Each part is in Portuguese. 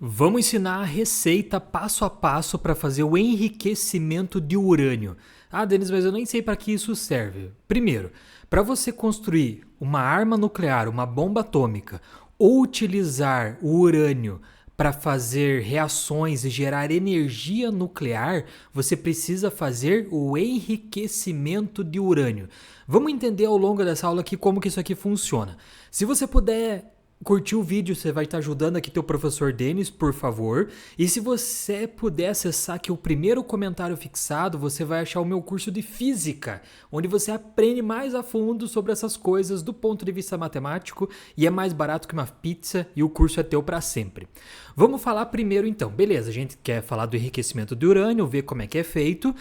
Vamos ensinar a receita passo a passo para fazer o enriquecimento de urânio. Ah, Denis, mas eu nem sei para que isso serve. Primeiro, para você construir uma arma nuclear, uma bomba atômica, ou utilizar o urânio para fazer reações e gerar energia nuclear, você precisa fazer o enriquecimento de urânio. Vamos entender ao longo dessa aula aqui como que isso aqui funciona. Se você puder curtir o vídeo, você vai estar ajudando aqui teu professor Denis, por favor. E se você puder acessar aqui o primeiro comentário fixado, você vai achar o meu curso de física, onde você aprende mais a fundo sobre essas coisas do ponto de vista matemático e é mais barato que uma pizza e o curso é teu para sempre. Vamos falar primeiro então. Beleza, a gente quer falar do enriquecimento de urânio, ver como é que é feito.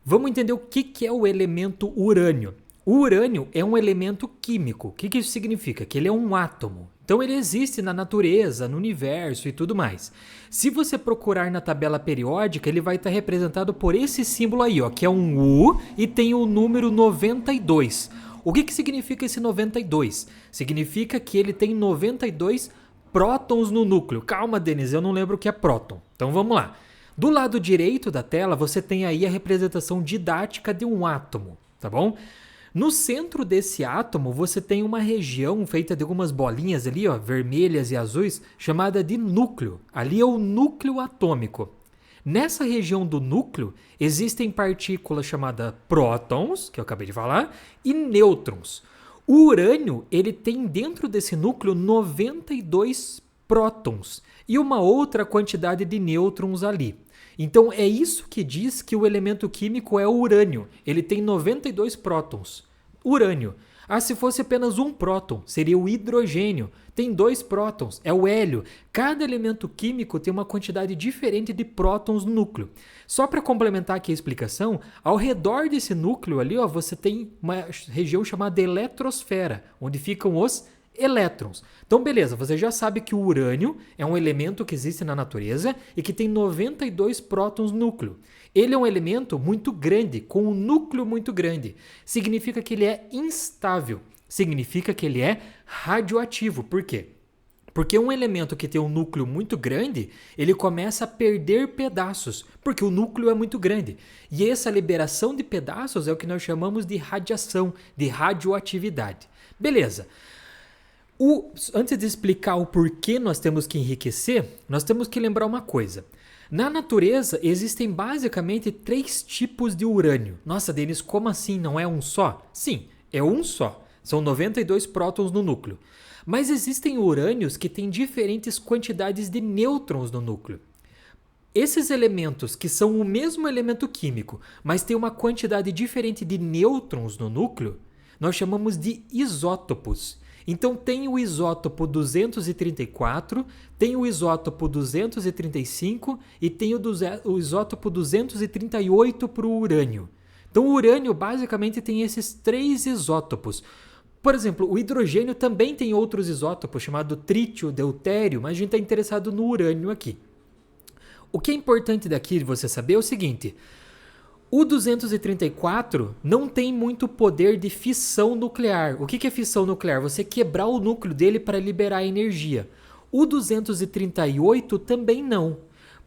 Vamos entender o que é o elemento urânio. O urânio é um elemento químico. O que isso significa? Que ele é um átomo. Então ele existe na natureza, no universo e tudo mais. Se você procurar na tabela periódica, ele vai estar representado por esse símbolo aí, ó, que é um U e tem o número 92. O que significa esse 92? Significa que ele tem 92 prótons no núcleo. Calma, Denis, eu não lembro o que é próton. Então vamos lá. Do lado direito da tela, você tem aí a representação didática de um átomo, tá bom? No centro desse átomo, você tem uma região feita de algumas bolinhas ali, ó, vermelhas e azuis, chamada de núcleo. Ali é o núcleo atômico. Nessa região do núcleo, existem partículas chamadas prótons, que eu acabei de falar, e nêutrons. O urânio, ele tem dentro desse núcleo 92 prótons e uma outra quantidade de nêutrons ali. Então é isso que diz que o elemento químico é o urânio. Ele tem 92 prótons. Urânio. Ah, se fosse apenas um próton, seria o hidrogênio. Tem 2 prótons, é o hélio. Cada elemento químico tem uma quantidade diferente de prótons no núcleo. Só para complementar aqui a explicação, ao redor desse núcleo ali, ó, você tem uma região chamada eletrosfera, onde ficam os elétrons. Então, beleza, você já sabe que o urânio é um elemento que existe na natureza e que tem 92 prótons no núcleo. Ele é um elemento muito grande, com um núcleo muito grande. Significa que ele é instável. Significa que ele é radioativo. Por quê? Porque um elemento que tem um núcleo muito grande, ele começa a perder pedaços, porque o núcleo é muito grande. E essa liberação de pedaços é o que nós chamamos de radiação, de radioatividade. Beleza. Antes de explicar o porquê nós temos que enriquecer, nós temos que lembrar uma coisa. Na natureza, existem basicamente 3 tipos de urânio. Nossa, Denis, como assim? Não é um só? Sim, é um só. São 92 prótons no núcleo. Mas existem urânios que têm diferentes quantidades de nêutrons no núcleo. Esses elementos, que são o mesmo elemento químico, mas têm uma quantidade diferente de nêutrons no núcleo, nós chamamos de isótopos. Então tem o isótopo 234, tem o isótopo 235 e tem o isótopo 238 para o urânio. Então o urânio basicamente tem esses 3 isótopos. Por exemplo, o hidrogênio também tem outros isótopos, chamado trítio, deutério, mas a gente está interessado no urânio aqui. O que é importante daqui de você saber é o seguinte: o 234 não tem muito poder de fissão nuclear. O que é fissão nuclear? Você quebrar o núcleo dele para liberar energia. O 238 também não.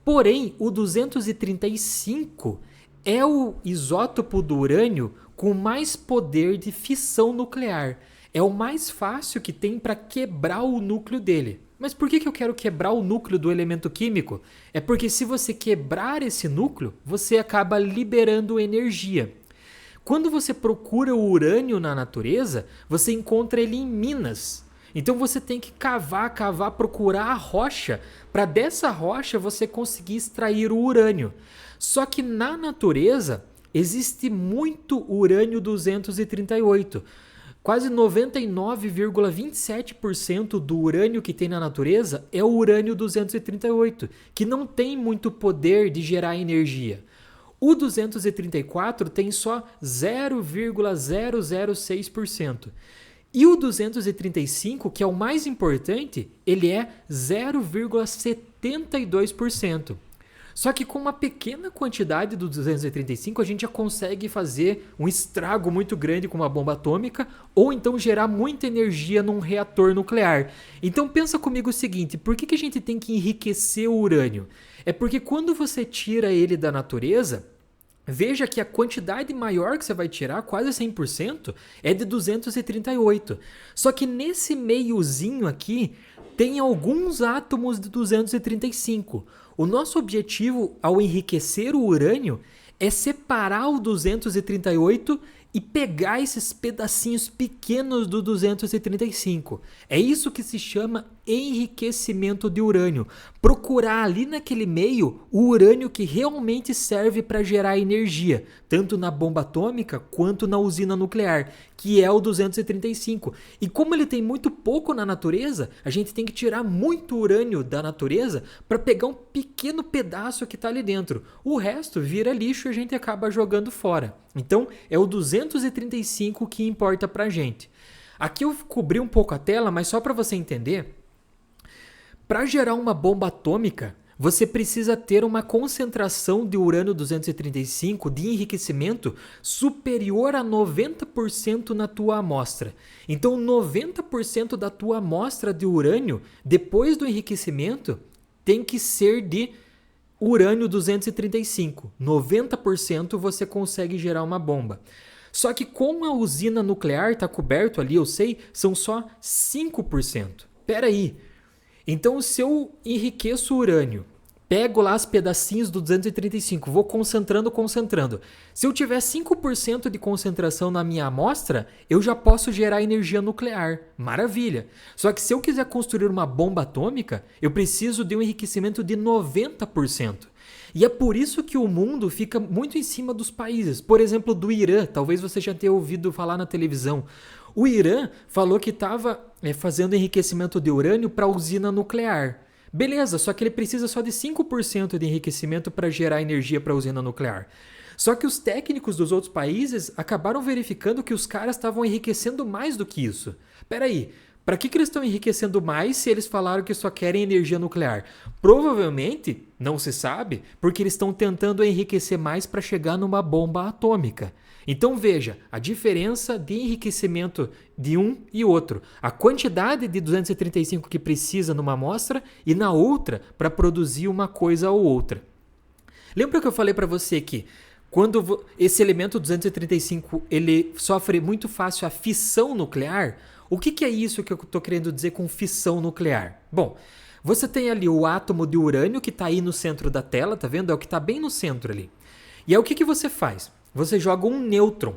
Porém, o 235 é o isótopo do urânio com mais poder de fissão nuclear. É o mais fácil que tem para quebrar o núcleo dele. Mas por que eu quero quebrar o núcleo do elemento químico? É porque se você quebrar esse núcleo, você acaba liberando energia. Quando você procura o urânio na natureza, você encontra ele em minas. Então você tem que cavar, procurar a rocha, para dessa rocha você conseguir extrair o urânio. Só que na natureza existe muito urânio 238. Quase 99,27% do urânio que tem na natureza é o urânio 238, que não tem muito poder de gerar energia. O 234 tem só 0,006%. E o 235, que é o mais importante, ele é 0,72%. Só que com uma pequena quantidade do 235 a gente já consegue fazer um estrago muito grande com uma bomba atômica ou então gerar muita energia num reator nuclear. Então pensa comigo o seguinte, por que a gente tem que enriquecer o urânio? É porque quando você tira ele da natureza, veja que a quantidade maior que você vai tirar, quase 100%, é de 238. Só que nesse meiozinho aqui tem alguns átomos de 235. O nosso objetivo ao enriquecer o urânio é separar o 238 e pegar esses pedacinhos pequenos do 235. É isso que se chama enriquecimento de urânio. Procurar ali naquele meio o urânio que realmente serve para gerar energia, tanto na bomba atômica quanto na usina nuclear, que é o 235. E como ele tem muito pouco na natureza, a gente tem que tirar muito urânio da natureza para pegar um pequeno pedaço que está ali dentro. O resto vira lixo e a gente acaba jogando fora. Então é o 235 que importa para a gente. Aqui eu cobri um pouco a tela, mas só para você entender. Para gerar uma bomba atômica, você precisa ter uma concentração de urânio 235 de enriquecimento superior a 90% na tua amostra. Então, 90% da tua amostra de urânio, depois do enriquecimento, tem que ser de urânio 235. 90% você consegue gerar uma bomba. Só que como a usina nuclear está coberto ali, eu sei, são só 5%. Espera aí. Então, se eu enriqueço o urânio, pego lá os pedacinhos do 235, vou concentrando. Se eu tiver 5% de concentração na minha amostra, eu já posso gerar energia nuclear. Maravilha! Só que se eu quiser construir uma bomba atômica, eu preciso de um enriquecimento de 90%. E é por isso que o mundo fica muito em cima dos países. Por exemplo, do Irã, talvez você já tenha ouvido falar na televisão. O Irã falou que estava fazendo enriquecimento de urânio para a usina nuclear. Beleza, só que ele precisa só de 5% de enriquecimento para gerar energia para a usina nuclear. Só que os técnicos dos outros países acabaram verificando que os caras estavam enriquecendo mais do que isso. Peraí, para que eles estão enriquecendo mais se eles falaram que só querem energia nuclear? Provavelmente, não se sabe, porque eles estão tentando enriquecer mais para chegar numa bomba atômica. Então veja, a diferença de enriquecimento de um e outro. A quantidade de 235 que precisa numa amostra e na outra para produzir uma coisa ou outra. Lembra que eu falei para você que quando esse elemento 235 ele sofre muito fácil a fissão nuclear? O que é isso que eu estou querendo dizer com fissão nuclear? Bom, você tem ali o átomo de urânio que está aí no centro da tela, tá vendo? É o que está bem no centro ali. E aí o que você faz? Você joga um nêutron.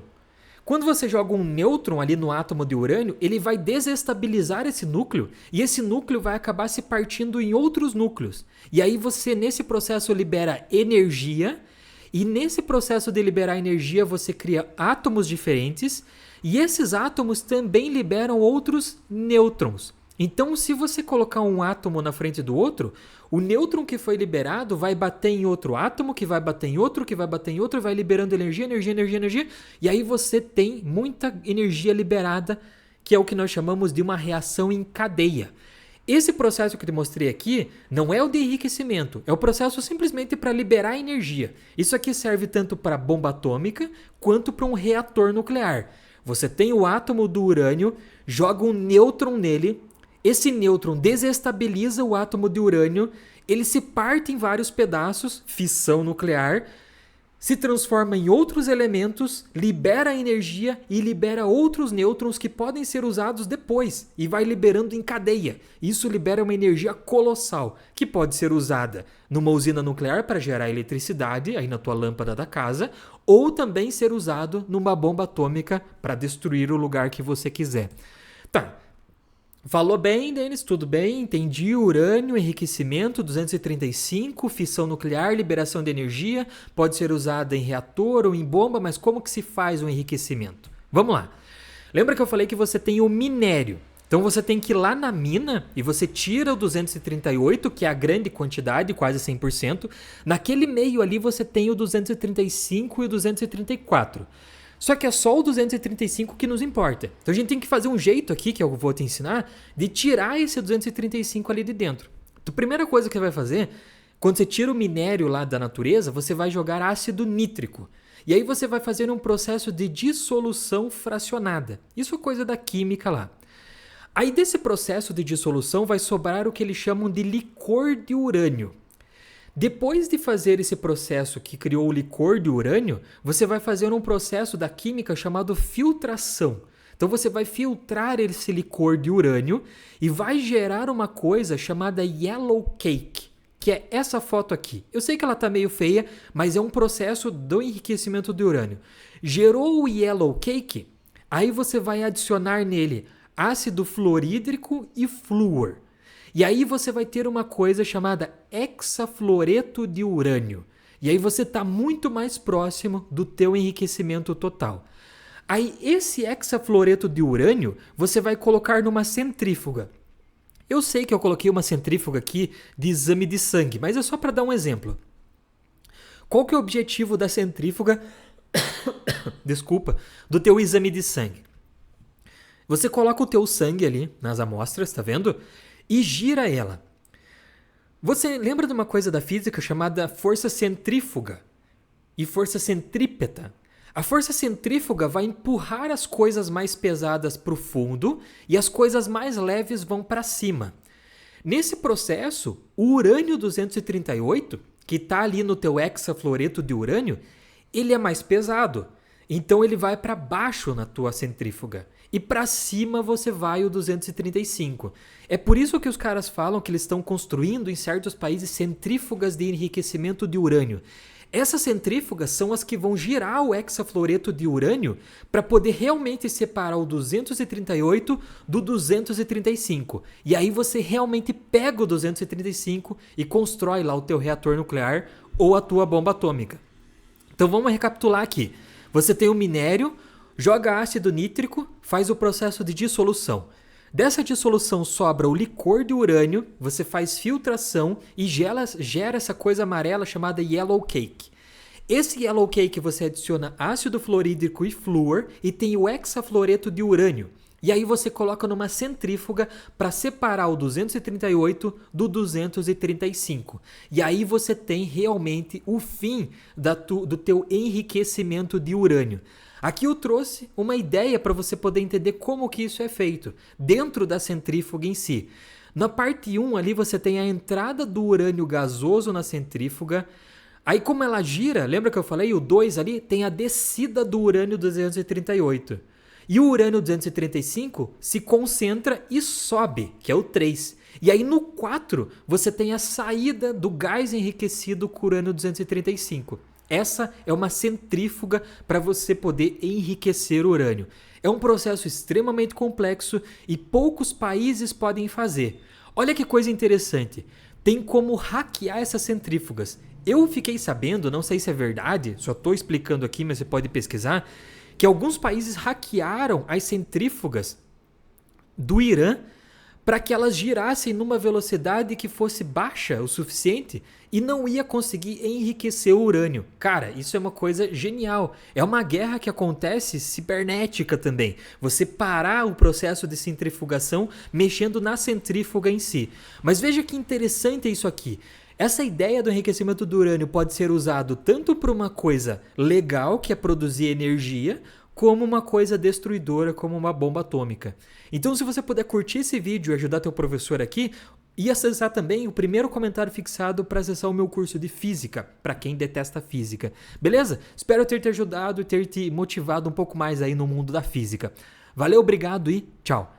Quando você joga um nêutron ali no átomo de urânio, ele vai desestabilizar esse núcleo e esse núcleo vai acabar se partindo em outros núcleos. E aí você, nesse processo, libera energia e nesse processo de liberar energia, você cria átomos diferentes e esses átomos também liberam outros nêutrons. Então, se você colocar um átomo na frente do outro, o nêutron que foi liberado vai bater em outro átomo, que vai bater em outro, que vai bater em outro, vai liberando energia, e aí você tem muita energia liberada, que é o que nós chamamos de uma reação em cadeia. Esse processo que eu te mostrei aqui não é o de enriquecimento, é o processo simplesmente para liberar energia. Isso aqui serve tanto para bomba atômica quanto para um reator nuclear. Você tem o átomo do urânio, joga um nêutron nele, esse nêutron desestabiliza o átomo de urânio, ele se parte em vários pedaços, fissão nuclear, se transforma em outros elementos, libera energia e libera outros nêutrons que podem ser usados depois e vai liberando em cadeia. Isso libera uma energia colossal que pode ser usada numa usina nuclear para gerar eletricidade aí na tua lâmpada da casa ou também ser usado numa bomba atômica para destruir o lugar que você quiser. Tá. Falou bem, Denis, tudo bem, entendi, urânio, enriquecimento, 235, fissão nuclear, liberação de energia, pode ser usada em reator ou em bomba, mas como que se faz o enriquecimento? Vamos lá. Lembra que eu falei que você tem o minério? Então você tem que ir lá na mina e você tira o 238, que é a grande quantidade, quase 100%. Naquele meio ali você tem o 235 e o 234. Só que é só o 235 que nos importa. Então a gente tem que fazer um jeito aqui, que eu vou te ensinar, de tirar esse 235 ali de dentro. Então, a primeira coisa que você vai fazer, Quando você tira o minério lá da natureza, você vai jogar ácido nítrico. E aí você vai fazer um processo de dissolução fracionada. Isso é coisa da química lá. Aí desse processo de dissolução vai sobrar o que eles chamam de licor de urânio. Depois de fazer esse processo que criou o licor de urânio, você vai fazer um processo da química chamado filtração. Então você vai filtrar esse licor de urânio e vai gerar uma coisa chamada yellow cake, que é essa foto aqui. Eu sei que ela está meio feia, mas é um processo do enriquecimento de urânio. Gerou o yellow cake, aí você vai adicionar nele ácido fluorídrico e flúor. E aí você vai ter uma coisa chamada hexafluoreto de urânio. E aí você está muito mais próximo do teu enriquecimento total. Aí esse hexafluoreto de urânio você vai colocar numa centrífuga. Eu sei que eu coloquei uma centrífuga aqui de exame de sangue, mas é só para dar um exemplo. Qual que é o objetivo da centrífuga desculpa, do teu exame de sangue? Você coloca o teu sangue ali nas amostras, tá vendo? E gira ela. Você lembra de uma coisa da física chamada força centrífuga e força centrípeta? A força centrífuga vai empurrar as coisas mais pesadas para o fundo e as coisas mais leves vão para cima. Nesse processo, o urânio 238, que está ali no teu hexafluoreto de urânio, ele é mais pesado. Então ele vai para baixo na tua centrífuga. E para cima você vai o 235. É por isso que os caras falam que eles estão construindo em certos países centrífugas de enriquecimento de urânio. Essas centrífugas são as que vão girar o hexafluoreto de urânio para poder realmente separar o 238 do 235. E aí você realmente pega o 235 e constrói lá o teu reator nuclear ou a tua bomba atômica. Então vamos recapitular aqui. Você tem o minério, joga ácido nítrico, faz o processo de dissolução. Dessa dissolução sobra o licor de urânio, você faz filtração e gera essa coisa amarela chamada yellow cake. Esse yellow cake você adiciona ácido fluorídrico e flúor e tem o hexafluoreto de urânio. E aí você coloca numa centrífuga para separar o 238 do 235. E aí você tem realmente o fim do teu enriquecimento de urânio. Aqui eu trouxe uma ideia para você poder entender como que isso é feito dentro da centrífuga em si. Na parte 1 ali você tem a entrada do urânio gasoso na centrífuga. Aí como ela gira, lembra que eu falei? O 2 ali tem a descida do urânio 238. E o urânio 235 se concentra e sobe, que é o 3. E aí no 4 você tem a saída do gás enriquecido com urânio 235. Essa é uma centrífuga para você poder enriquecer o urânio. É um processo extremamente complexo e poucos países podem fazer. Olha que coisa interessante. Tem como hackear essas centrífugas. Eu fiquei sabendo, não sei se é verdade, só estou explicando aqui, mas você pode pesquisar, que alguns países hackearam as centrífugas do Irã para que elas girassem numa velocidade que fosse baixa o suficiente e não ia conseguir enriquecer o urânio. Cara, isso é uma coisa genial. É uma guerra que acontece cibernética também. Você parar o processo de centrifugação mexendo na centrífuga em si. Mas veja que interessante isso aqui. Essa ideia do enriquecimento do urânio pode ser usado tanto para uma coisa legal, que é produzir energia, como uma coisa destruidora, como uma bomba atômica. Então, se você puder curtir esse vídeo e ajudar teu professor aqui, e acessar também o primeiro comentário fixado para acessar o meu curso de física, para quem detesta física. Beleza? Espero ter te ajudado e ter te motivado um pouco mais aí no mundo da física. Valeu, obrigado e tchau!